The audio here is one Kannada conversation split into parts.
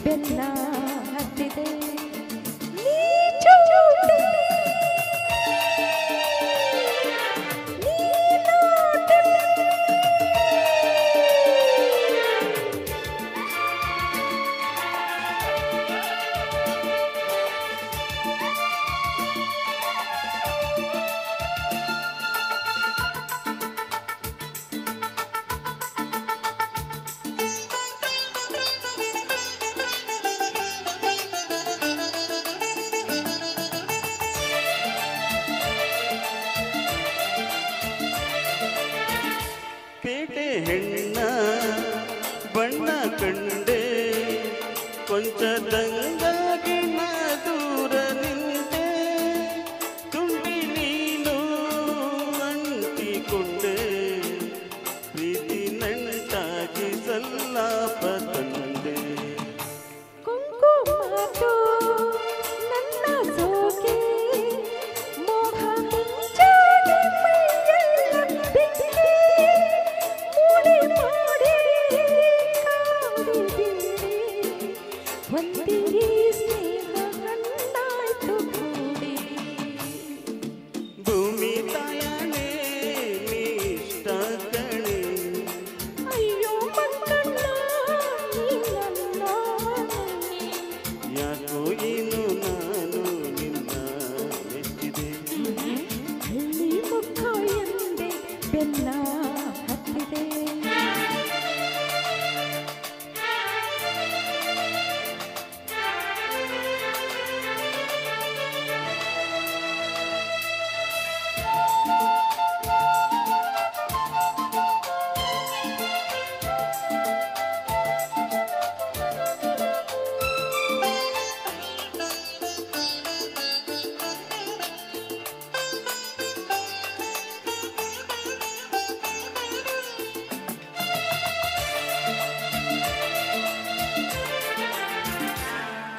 ಬೆನ್ನ ಹತ್ತಿದೆ ನೀ ಚೂಟಿ ಪೇಟೆ ಹೆಣ್ಣ ಬಣ್ಣ ಕಂಡೆ ಕೊಂಚದಂಗಾಗಿ ನಾ ದೂರ ನಿಂತೆ ತುಂಡಿ ನೀನು ಅಂಟಿಕೊಂಡೆ ಪ್ರೀತಿ ನಂಟಾಗಿ ಸಲ್ಲಾಪ ತಂದೆ ಕುಂಕುಮಾಟೋ ನನ್ನ ಸೋಕೆ ಮೋಹ ಹಿಂಚಾಗಿ ಮೈಯೆಲ್ಲ ಬಿಚ್ಚಿ ಮೂಡಿ ಮಾಡಿ ಕಾಡಿದೆ ಒಂದಿಗೆ ಸ್ನೇಹ ಹಣ್ಣಾಯ್ತು ಕೂಡಿ ಭೂಮಿ ತಾಯನೇ ಇಷ್ಟ ಕಣೆ ಅಯ್ಯೋ ಮಕ್ಕಳ ನೀ ನನ್ನವನೇ. ಯಾಕೋ ಏನು ನಾನು ನಿನ್ನ ಮೆಚ್ಚಿದೆ ಹಳ್ಳಿ ಮುಖ ಎಂದೆ ಬೆನ್ನ ಹತ್ತಿದೆ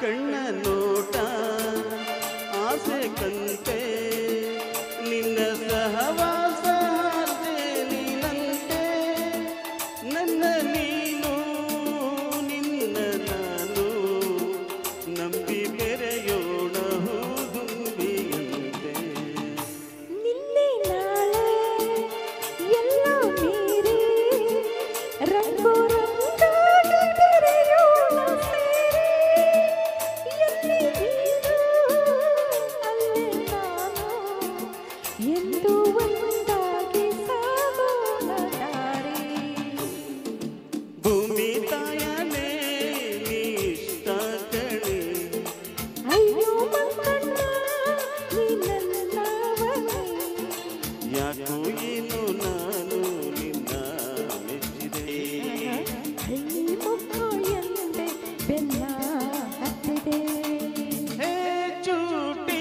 ಕಣ್ಣ ನೋಟ ಆಸೆ ಕಂತೆ ನಿನ್ನ ಸಹವಾಸ ಹಾಗೆ ನೀನಂತೆ ನನ್ನ ನೀನು ನಿನ್ನ ನಾನು ನಂಬಿ ಬೆರೆಯೋಣ ಹೂದುಂಬಿಯಂತೆ ನಿನ್ನೆ ನಾಳೆ ಎಲ್ಲ ಮೀರಿ ರಂಗು ರಂಗಾಗಿ ಬೆರೆಯೋಣ ಸೇರಿ ಎಲ್ಲಿ ನೀನು ಅಲ್ಲೇ ನಾನು ಎಂದು ಒಂದಾಗಿ ಸಾಗೋಣ ದಾರಿ ಭೂಮಿ ತಾಯನೇ ಇಷ್ಟ ಕಣೆ ಅಯ್ಯೋ ಮಕ್ಕಳ ನೀ ನನ್ನವನೇ. ಯಾಕೋ ಏನು ನಾನು ನಿನ್ನ ಮೆಚ್ಚಿದೆ ಹಳ್ಳಿ ಮುಖ ಎಂದೆ ಬೆನ್ನ ಹತ್ತಿದೆ ಹೇ ಚೂಟಿ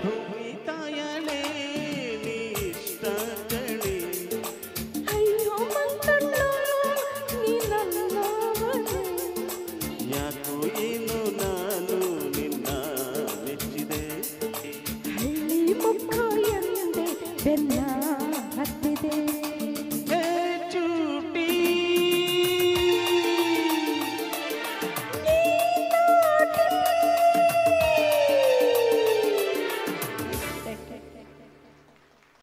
ಭೂಮಿ ತಾಯನೇ ಇಷ್ಟ ಕಣೆ ಅಯ್ಯೋ ಮಕ್ಕಳ ನೀ ನನ್ನವನೇ. ಯಾಕೋ ಏನು ನಾನು ನಿನ್ನ ಮೆಚ್ಚಿದೆ ಹಳ್ಳಿ ಮುಖ ಎಂದೆ ಬೆನ್ನ